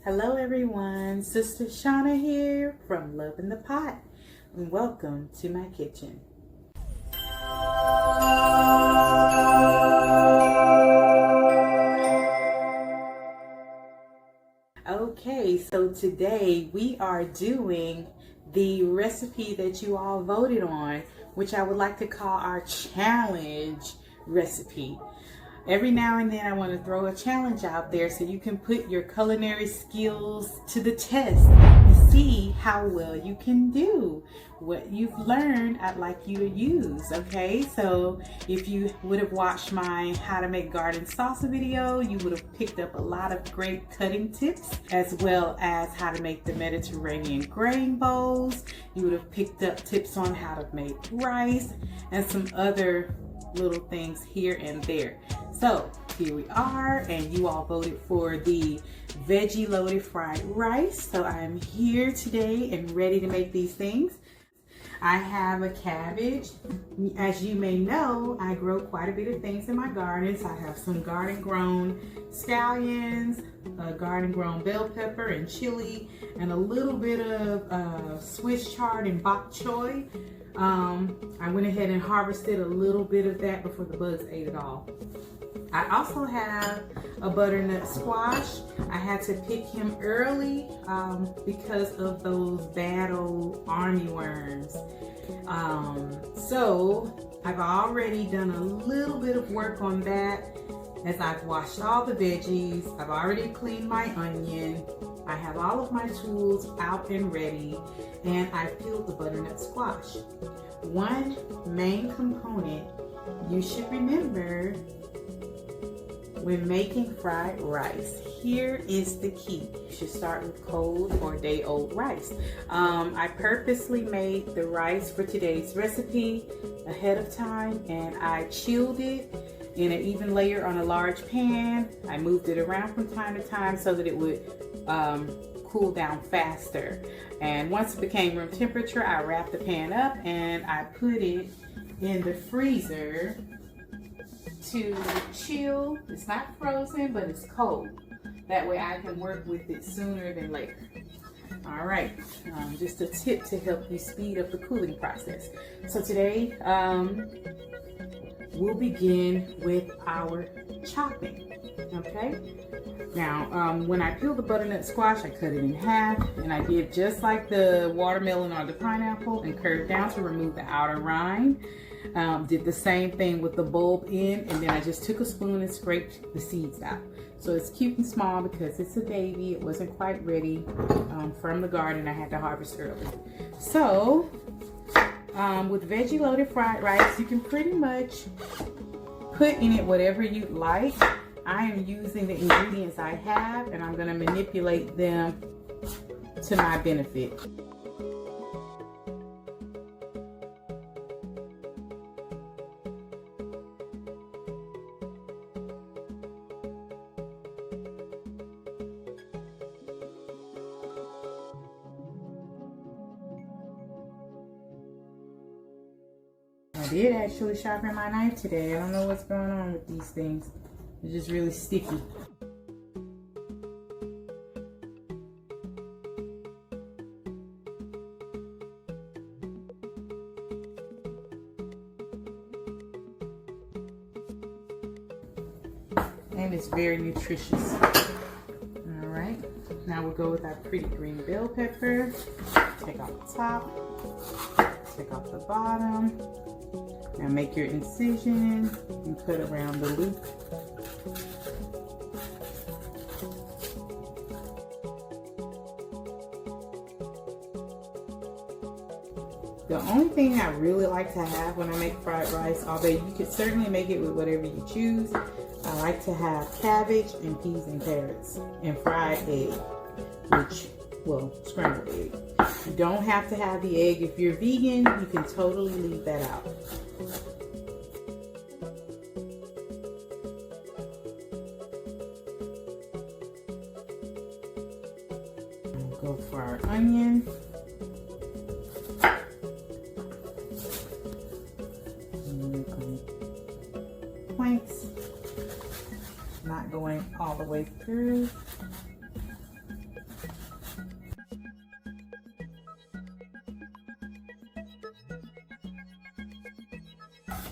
Hello everyone, Sister Shauna here from Love in the Pot, and welcome to my kitchen. Okay, so today we are doing the recipe that you all voted on, which I would like to call our challenge recipe. Every now and then I want to throw a challenge out there so you can put your culinary skills to the test and see how well you can do. What you've learned, I'd like you to use, okay? So if you would have watched my How to Make Garden Salsa video, you would have picked up a lot of great cutting tips, as well as how to make the Mediterranean grain bowls. You would have picked up tips on how to make rice and some other little things here and there. So here we are, and you all voted for the veggie loaded fried rice. So I'm here today and ready to make these things. I have a cabbage. As you may know, I grow quite a bit of things in my gardens. I have some garden grown scallions, a garden grown bell pepper and chili, and a little bit of Swiss chard and bok choy. I went ahead and harvested a little bit of that before the bugs ate it all. I also have a butternut squash. I had to pick him early because of those bad old army worms. So I've already done a little bit of work on that, as I've washed all the veggies. I've already cleaned my onion. I have all of my tools out and ready, and I peeled the butternut squash. One main component you should remember when making fried rice, here is the key. You should start with cold or day-old rice. I purposely made the rice for today's recipe ahead of time, and I chilled it in an even layer on a large pan. I moved it around from time to time so that it would cool down faster. And once it became room temperature, I wrapped the pan up and I put it in the freezer to chill. It's not frozen, but it's cold. That way I can work with it sooner than later. All right, just a tip to help you speed up the cooling process. So today, we'll begin with our chopping, okay? Now, when I peeled the butternut squash, I cut it in half, and I did just like the watermelon or the pineapple and curved down to remove the outer rind. Did the same thing with the bulb end, and then I just took a spoon and scraped the seeds out. So it's cute and small because it's a baby. It wasn't quite ready from the garden. I had to harvest early. So with veggie loaded fried rice, you can pretty much put in it whatever you'd like. I am using the ingredients I have, and I'm going to manipulate them to my benefit. I did actually sharpen my knife today. I don't know what's going on with these things. They're just really sticky. And it's very nutritious. All right, now we'll go with our pretty green bell pepper. Take off the top, take off the bottom. Now make your incision and cut around the loop. The only thing I really like to have when I make fried rice, although you could certainly make it with whatever you choose, I like to have cabbage and peas and carrots and fried egg, scrambled egg. You don't have to have the egg. If you're vegan, you can totally leave that out. We'll go for our onion. Planks, not going all the way through.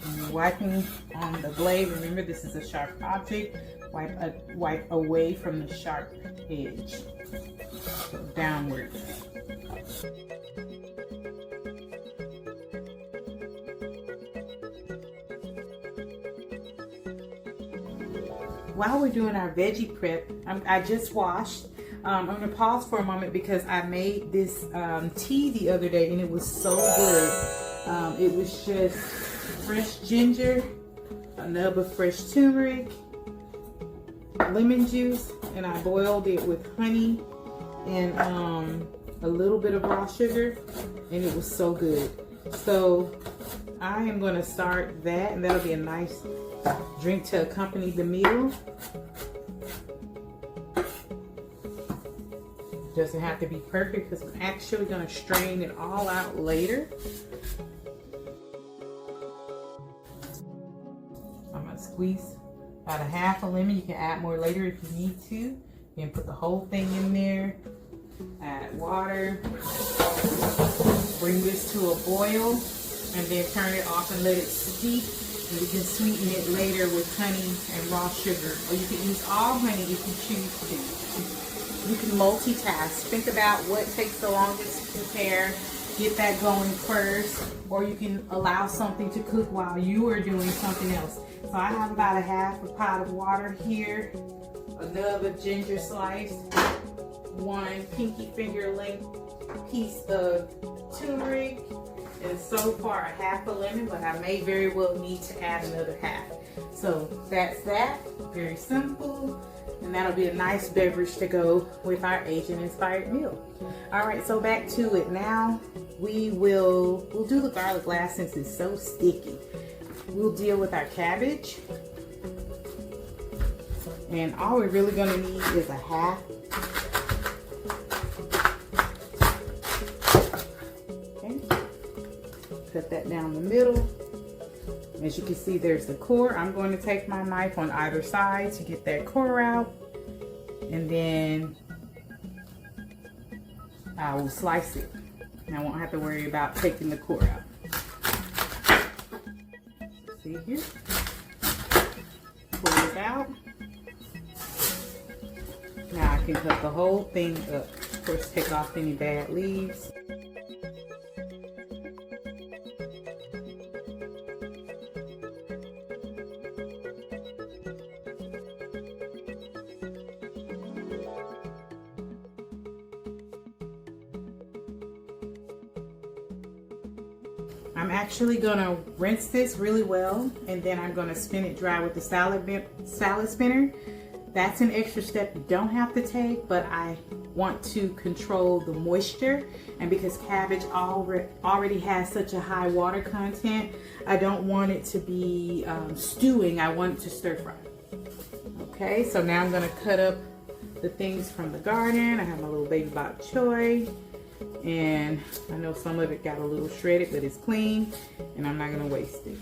When you're wiping on the blade, remember this is a sharp object. Wipe away from the sharp edge. So downward. While we're doing our veggie prep, I just washed. I'm going to pause for a moment because I made this tea the other day and it was so good. It was just fresh ginger, a nub of fresh turmeric, lemon juice, and I boiled it with honey and a little bit of raw sugar, and it was so good. So I am going to start that, and that'll be a nice drink to accompany the meal. Doesn't have to be perfect because I'm actually going to strain it all out later. I'm going to squeeze about a half a lemon. You can add more later if you need to. You can put the whole thing in there. Add water. Bring this to a boil and then turn it off and let it steep. And you can sweeten it later with honey and raw sugar. Or you can use all honey if you choose to. You can multitask. Think about what takes the longest to prepare. Get that going first. Or you can allow something to cook while you are doing something else. So I have about a half a pot of water here. A nub of ginger sliced. One pinky finger length piece of turmeric. And so far a half a lemon, but I may very well need to add another half. So that's that. Very simple. And that'll be a nice beverage to go with our Asian-inspired meal. All right, so back to it. Now we'll do the garlic last since it's so sticky. We'll deal with our cabbage. And all we're really gonna need is a half. Okay. Cut that down the middle. As you can see, there's the core. I'm going to take my knife on either side to get that core out. And then I will slice it. And I won't have to worry about taking the core out. See here? Pull it out. Now I can cut the whole thing up. Of course, take off any bad leaves. I'm actually gonna rinse this really well, and then I'm gonna spin it dry with the salad spinner. That's an extra step you don't have to take, but I want to control the moisture, and because cabbage already has such a high water content, I don't want it to be stewing. I want it to stir fry. Okay, so now I'm gonna cut up the things from the garden. I have my little baby bok choy. And I know some of it got a little shredded, but it's clean, and I'm not gonna waste it.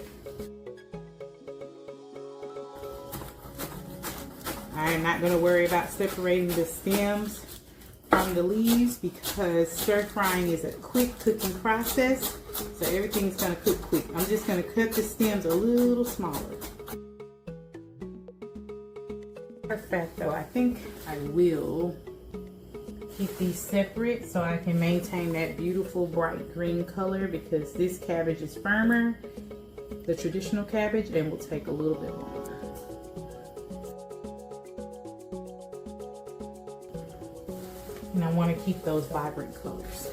I am not gonna worry about separating the stems from the leaves because stir frying is a quick cooking process, so everything's gonna cook quick. I'm just gonna cut the stems a little smaller. Perfecto. I think I will keep these separate so I can maintain that beautiful bright green color, because this cabbage is firmer, the traditional cabbage, and will take a little bit longer. And I want to keep those vibrant colors.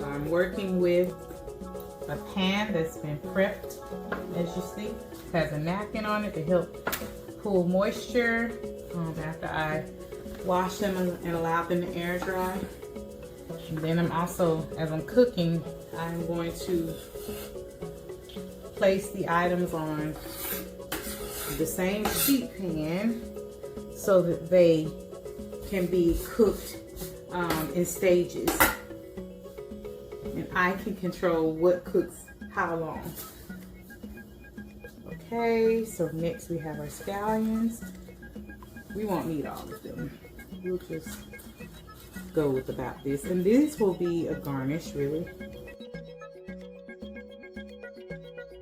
I'm working with a pan that's been prepped, as you see. It has a napkin on it to help pull moisture after I wash them and allow them to air dry. And then I'm also, as I'm cooking, I'm going to place the items on the same sheet pan so that they can be cooked in stages. And I can control what cooks how long. Okay, so next we have our scallions. We won't need all of them. We'll just go with about this. And this will be a garnish, really.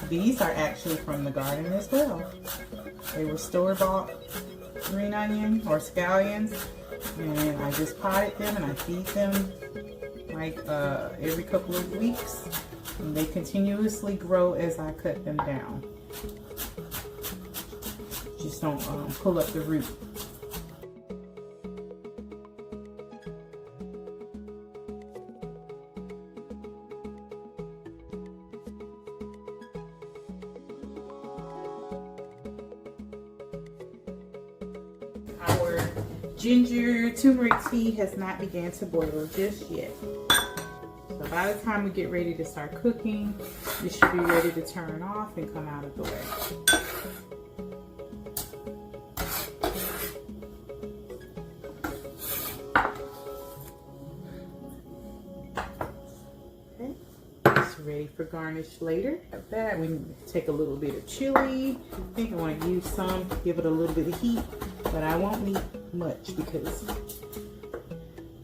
These are actually from the garden as well. They were store-bought green onion or scallions, and I just potted them and I feed them like every couple of weeks, and they continuously grow as I cut them down. Just don't pull up the root. Our ginger turmeric tea has not begun to boil just yet. So by the time we get ready to start cooking, it should be ready to turn off and come out of the way. Okay, it's ready for garnish later. At that, we take a little bit of chili. I think I want to use some, give it a little bit of heat, but I won't need much because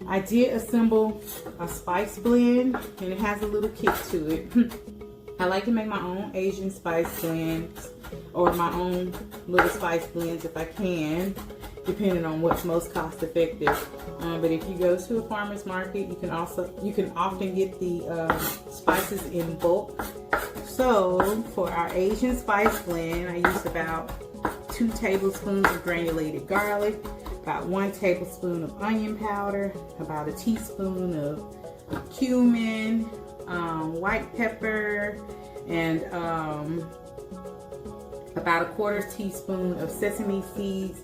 I did assemble a spice blend and it has a little kick to it. I like to make my own Asian spice blends or my own little spice blends if I can, depending on what's most cost effective. But if you go to a farmer's market, you can often get the spices in bulk. So for our Asian spice blend, I used about 2 tablespoons of granulated garlic, about 1 tablespoon of onion powder, about a teaspoon of cumin, white pepper, and about a 1/4 teaspoon of sesame seeds,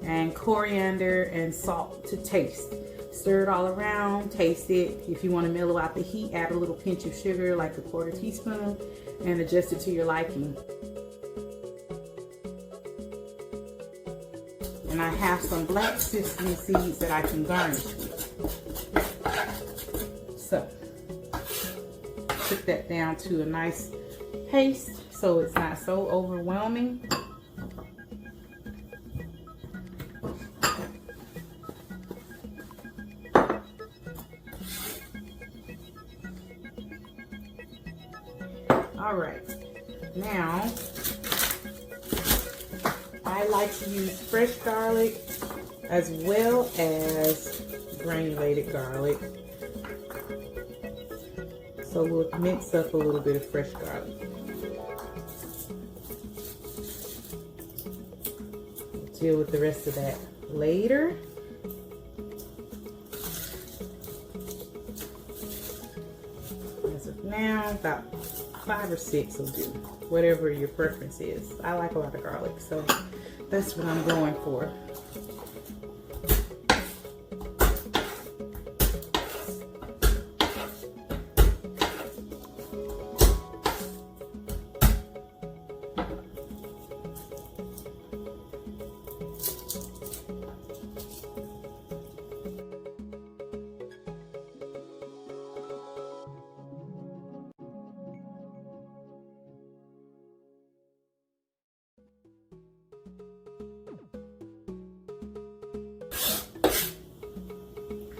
and coriander and salt to taste. Stir it all around, taste it. If you want to mellow out the heat, add a little pinch of sugar, like a 1/4 teaspoon, and adjust it to your liking. And I have some black sesame seeds that I can garnish with. So, put that down to a nice paste so it's not so overwhelming. All right, now I like to use fresh garlic as well as granulated garlic. So we'll mix up a little bit of fresh garlic. We'll deal with the rest of that later. As of now, about 5 or 6 will do, whatever your preference is. I like a lot of garlic, so that's what I'm going for.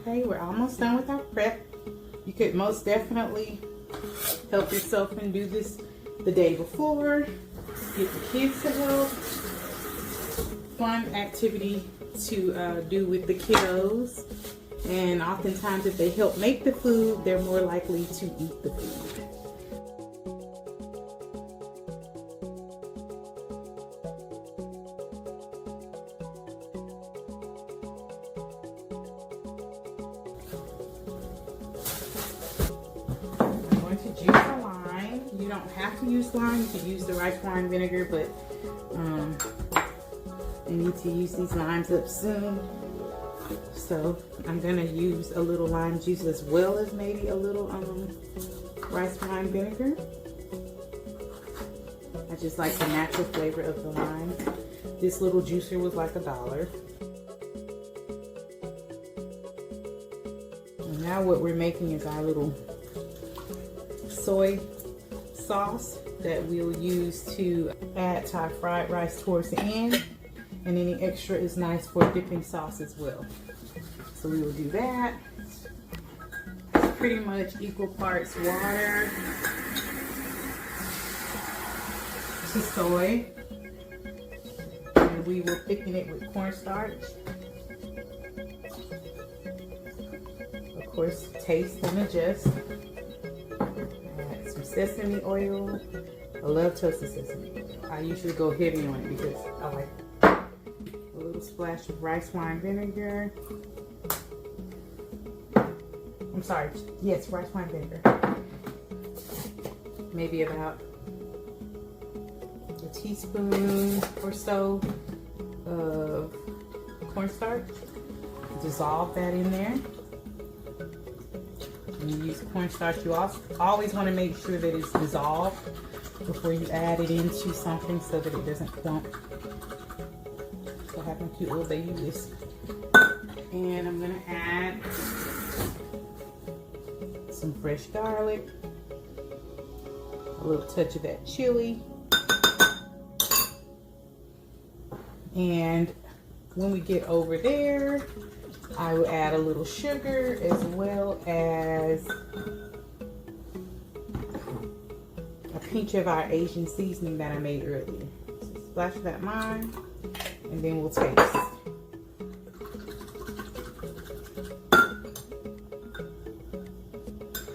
Okay, we're almost done with our prep. You could most definitely help yourself and do this the day before. Get the kids to help. Fun activity to do with the kiddos. And oftentimes if they help make the food, they're more likely to eat the food. To juice a lime. You don't have to use lime. You can use the rice wine vinegar, but I need to use these limes up soon. So I'm gonna use a little lime juice as well as maybe a little rice wine vinegar. I just like the natural flavor of the lime. This little juicer was like $1. And now what we're making is our little soy sauce that we'll use to add to our fried rice towards the end. And any extra is nice for dipping sauce as well. So we will do that. It's pretty much equal parts water to soy. And we will thicken it with cornstarch. Of course, taste and adjust. Add some sesame oil. I love toasted sesame oil. I usually go heavy on it because I like a little splash of rice wine vinegar. I'm sorry, yes, rice wine vinegar. Maybe about a teaspoon or so of cornstarch. Dissolve that in there. When you use cornstarch, you always want to make sure that it's dissolved before you add it into something so that it doesn't clump. So I have my cute little baby whisk. And I'm going to add some fresh garlic, a little touch of that chili. And when we get over there, I will add a little sugar as well as a pinch of our Asian seasoning that I made earlier. So splash that mine, and then we'll taste.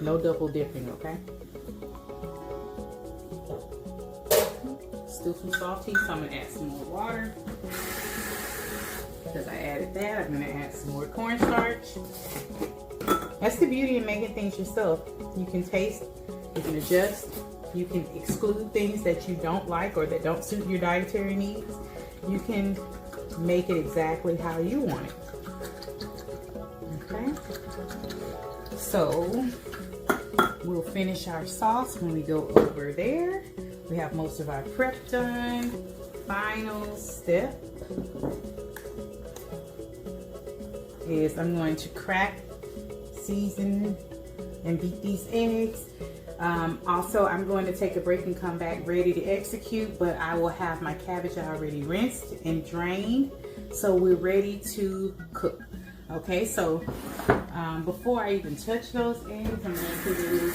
No double dipping, okay? Still too salty, so I'm gonna add some more water. Because I added that, I'm gonna add some more cornstarch. That's the beauty of making things yourself. You can taste, you can adjust, you can exclude things that you don't like or that don't suit your dietary needs. You can make it exactly how you want it. Okay? So, we'll finish our sauce when we go over there. We have most of our prep done. Final step is I'm going to crack, season, and beat these eggs. Also, I'm going to take a break and come back ready to execute, but I will have my cabbage already rinsed and drained, so we're ready to cook. Okay, so before I even touch those eggs, I'm going to put a little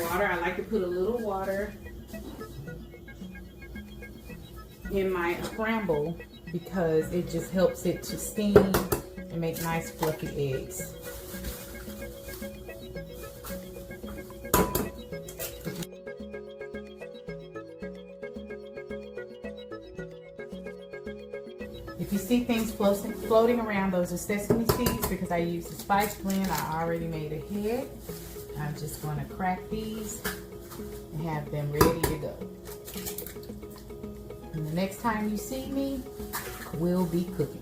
water. I like to put a little water in my scramble because it just helps it to steam and make nice fluffy eggs. If you see things floating around, those are sesame seeds because I used a spice blend. I already made a head. I'm just going to crack these and have them ready to go. And the next time you see me, we'll be cooking.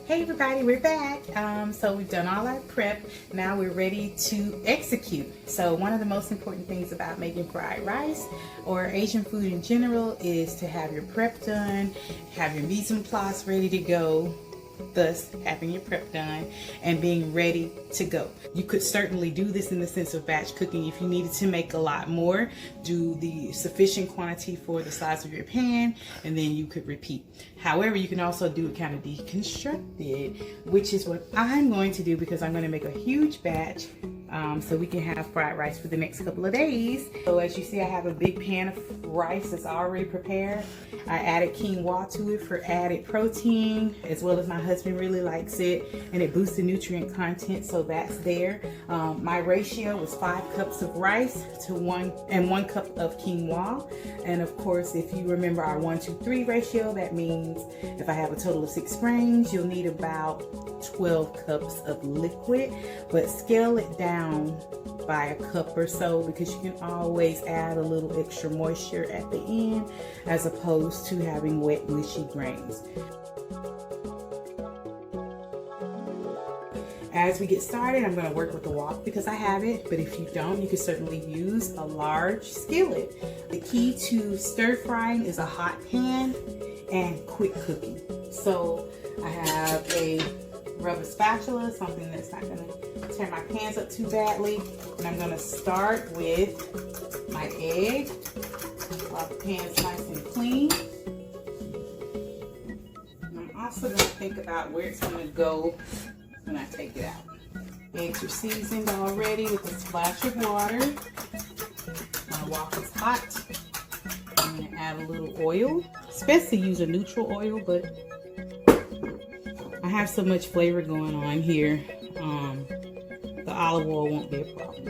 Hey everybody, we're back. So we've done all our prep. Now we're ready to execute. So one of the most important things about making fried rice or Asian food in general is to have your prep done, have your mise en place ready to go, thus having your prep done and being ready to go. You could certainly do this in the sense of batch cooking. If you needed to make a lot more, do the sufficient quantity for the size of your pan, and then you could repeat. However, you can also do it kind of deconstructed, which is what I'm going to do because I'm going to make a huge batch so we can have fried rice for the next couple of days. So as you see, I have a big pan of rice that's already prepared. I added quinoa to it for added protein, as well as my husband really likes it, and it boosts the nutrient content, so that's there. My ratio was 5 cups of rice to 1 cup of quinoa. And of course, if you remember our 1-2-3 ratio, that means if I have a total of 6 grains, you'll need about 12 cups of liquid, but scale it down by a cup or so because you can always add a little extra moisture at the end as opposed to having wet, mushy grains. As we get started, I'm going to work with the wok because I have it, but if you don't, you can certainly use a large skillet. The key to stir frying is a hot pan and quick cooking. So I have a rubber spatula, something that's not going to tear my pans up too badly. And I'm gonna start with my egg. While the pan's nice and clean. And I'm also gonna think about where it's gonna go when I take it out. Eggs are seasoned already with a splash of water. My waffle's hot. I'm gonna add a little oil. It's best to use a neutral oil, but I have so much flavor going on here. The olive oil won't be a problem.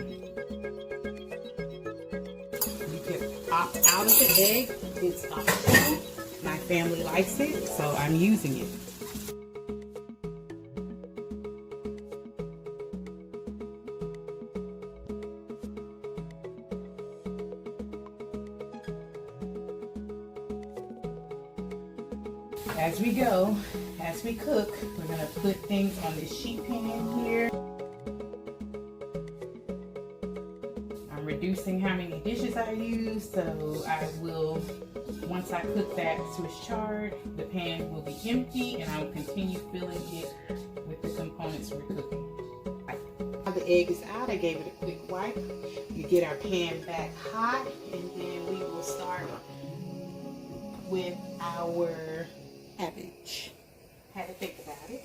You can opt out of the egg. It's optional. My family likes it, so I'm using it. As we go, as we cook, we're gonna put things on this sheet pan here. I'm reducing how many dishes I use, so I will, once I cook that Swiss chard, the pan will be empty and I will continue filling it with the components we're cooking. Now the egg is out, I gave it a quick wipe. You get our pan back hot, and then we will start with our cabbage. Had to think about it.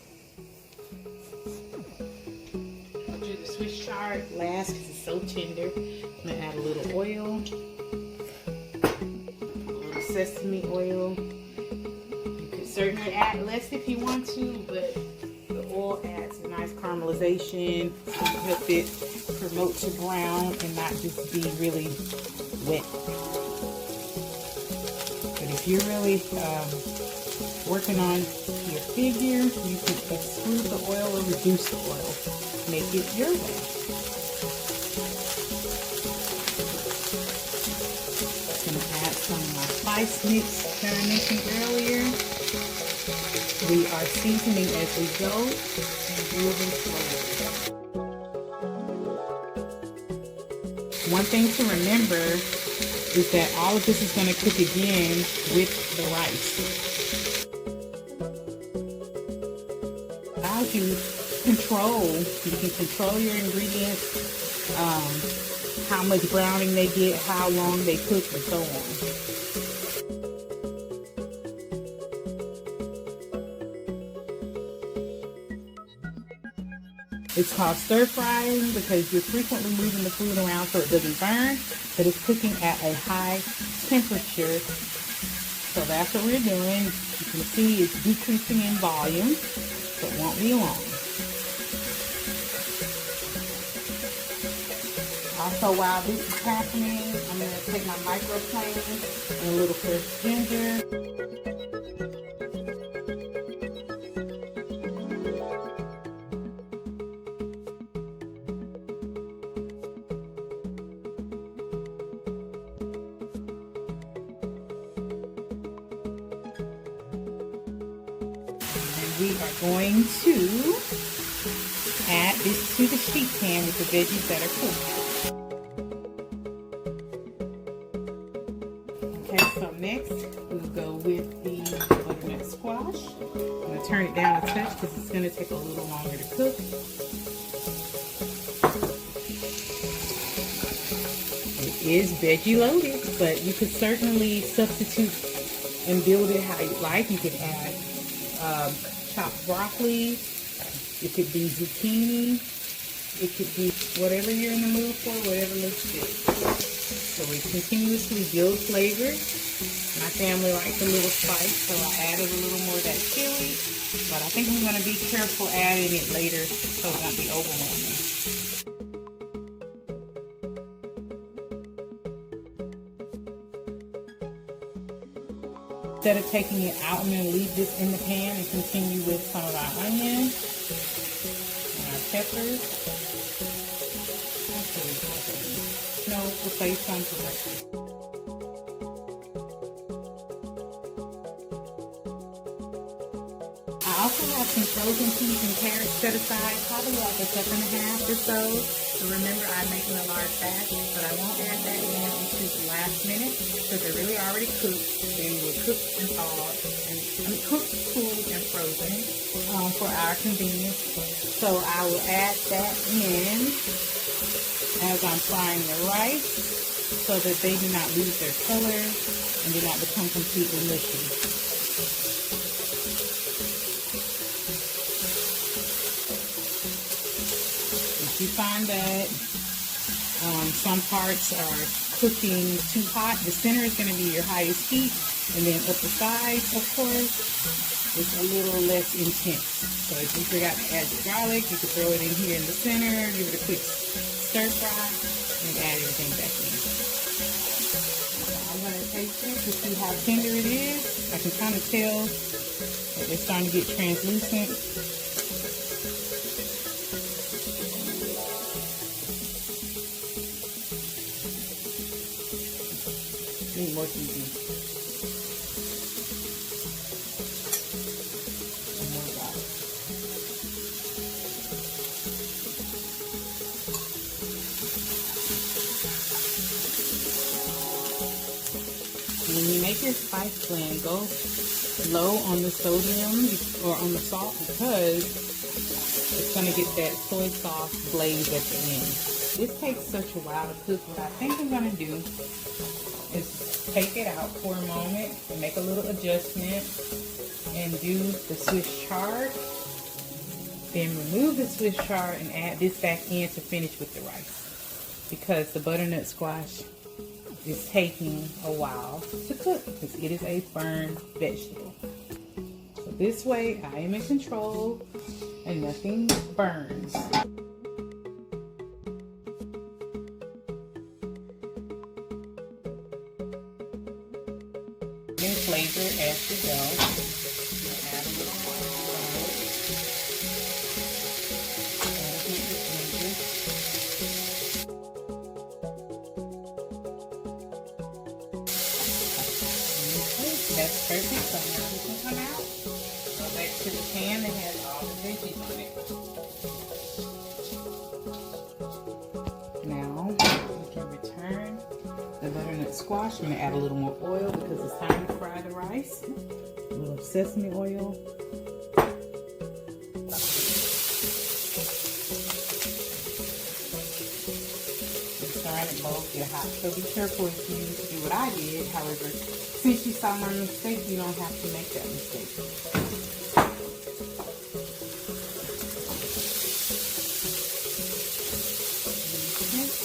I'll do the Swiss chard last because it's so tender. I'm gonna add a little oil, a little sesame oil. You could certainly add less if you want to, but the oil adds a nice caramelization to help it promote to brown and not just be really wet. But if you're really working on your figure, you can exclude the oil or reduce the oil. Make it your way. I'm going to add some of my spice mix that I mentioned earlier. We are seasoning as we go and moving slowly. One thing to remember is that all of this is going to cook again with the rice. You can control your ingredients, how much browning they get, how long they cook, and so on. It's called stir frying because you're frequently moving the food around so it doesn't burn, but it's cooking at a high temperature. So that's what we're doing. You can see it's decreasing in volume, but won't be long. Also, while this is happening, I'm going to take my microplane and a little fresh ginger. We are going to add this to the sheet pan with the veggies that are cooked. Okay, so next we'll go with the butternut squash. I'm going to turn it down a touch because it's going to take a little longer to cook. It is veggie loaded, but you could certainly substitute and build it how you like. You could add chopped broccoli, it could be zucchini, it could be whatever you're in the mood for, whatever looks good. So we continuously build flavor. My family likes a little spice, so I added a little more of that chili, but I think I'm going to be careful adding it later so it won't be overwhelming. Instead of taking it out, I'm going to leave this in the pan and continue with some of our onions and our peppers. No, we'll save some for breakfast. I also have some frozen peas and carrots set aside, probably like a cup and a half or so. So remember, I'm making a large batch, but I won't add that in until the last minute because they're really already cooked. They were cooked and thawed, and cooked, cooled, and frozen. for our convenience. So I will add that in as I'm frying the rice so that they do not lose their color and do not become completely mushy. If you find that some parts are cooking too hot, the center is going to be your highest heat, and then up the sides, of course, it's a little less intense. So if you forgot to add the garlic, you can throw it in here in the center, give it a quick stir fry, and add everything back in. So I'm going to taste it to see how tender it is. I can kind of tell that it's starting to get translucent. Need more seasoning. When you make your spice blend, go low on the sodium or on the salt because it's going to get that soy sauce glaze at the end. This takes such a while to cook. What I think I'm going to do is take it out for a moment and make a little adjustment and do the Swiss chard. Then remove the Swiss chard and add this back in to finish with the rice because the butternut squash is taking a while to cook because it is a firm vegetable. So this way I am in control and nothing burns. Then flavor as you go. Add a little more garlic. Add a bit of ginger. That's perfect. So now we can come out. Go back to the pan that has all the veggies on it. Now we can return the butternut squash. I'm going to add a little more oil because it's time to fry the rice. A little sesame oil. It both get hot, so be careful if you do what I did. However, since you saw my mistake, you don't have to make that mistake.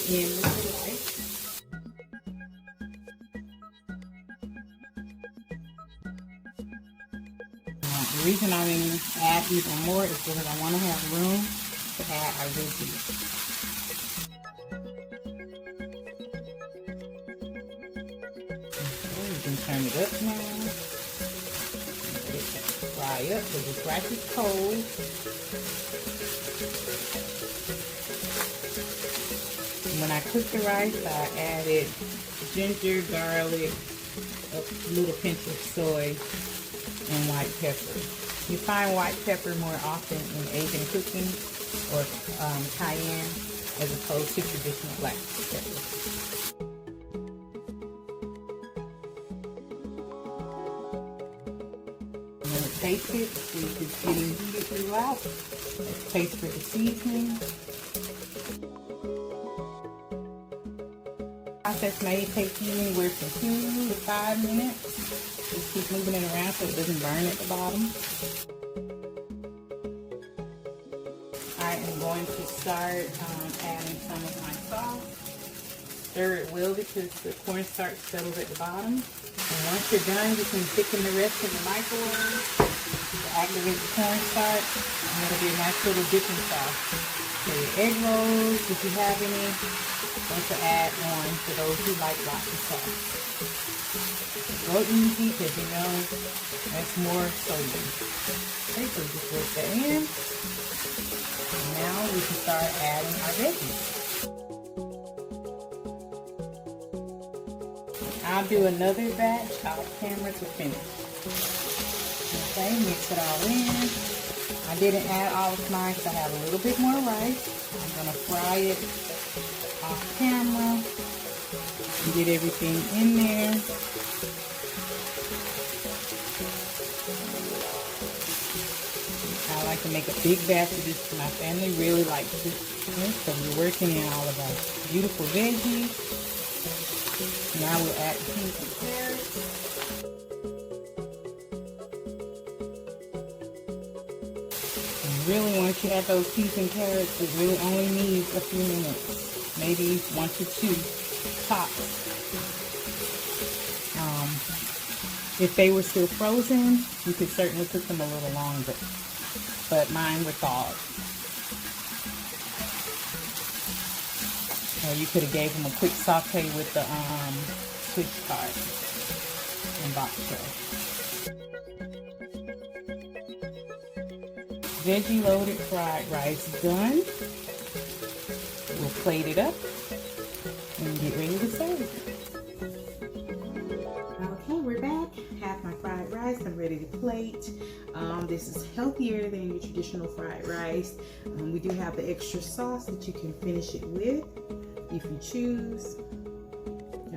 In with the rice. The reason I'm going to add even more is because I want to have room to add our veggies. Turn it up now. Let it fry up because this rice is cold. And when I cooked the rice, I added ginger, garlic, a little pinch of soy, and white pepper. You find white pepper more often in Asian cooking or cayenne as opposed to traditional black pepper. Taste it, see if it's getting heated throughout. Let's taste for the seasoning. Process may take you anywhere from 2 to 5 minutes. Just keep moving it around so it doesn't burn at the bottom. I am going to start adding some of my sauce. Stir it well because the cornstarch settles at the bottom. And once you're done, you can thicken the rest in the microwave. Activate the cornstarch, and it'll be a nice little dipping sauce. So your egg rolls, if you have any, going to add on for those who like lots of sauce. Go easy because you know that's more sodium. Okay, so just work that in. And now we can start adding our veggies. I'll do another batch off camera to finish. Okay, mix it all in. I didn't add all of mine because I have a little bit more rice. I'm going to fry it off camera and get everything in there. I to make a big batch of this. My family really likes it. Okay, so we're working in all of our beautiful veggies. Now we'll add peas and carrots. And really, once you add those peas and carrots, it really only needs a few minutes, maybe 1 to 2 tops. If they were still frozen, you could certainly cook them a little longer, but mine were thawed. Or you could have gave them a quick saute with the Swiss chard and bok choy. Veggie loaded fried rice done. We'll plate it up and get ready to serve. Okay, we're back. Have my fried rice. I'm ready to plate. This is healthier than your traditional fried rice. We do have the extra sauce that you can finish it with if you choose.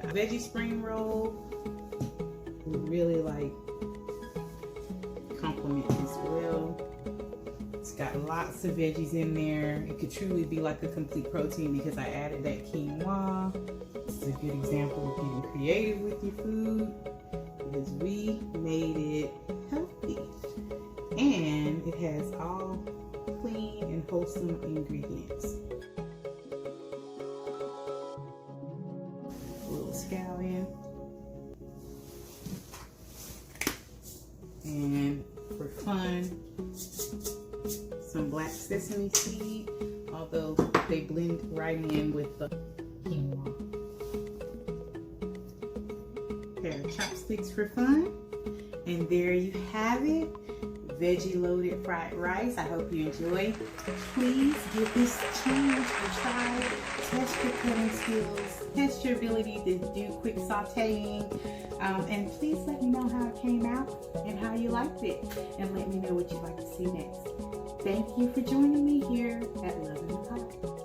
A veggie spring roll would really complement this well. It's got lots of veggies in there. It could truly be like a complete protein because I added that quinoa. This is a good example of getting creative with your food because we made it healthy. And it has all clean and wholesome ingredients. A little scallion. And for fun, some black sesame seed, although they blend right in with the quinoa. A pair of chopsticks for fun. And there you have it. Veggie loaded fried rice. I hope you enjoy. Please give this challenge a try. Test your cutting skills. Test your ability to do quick sauteing. And please let me know how it came out and how you liked it. And let me know what you'd like to see next. Thank you for joining me here at Love in the Pot.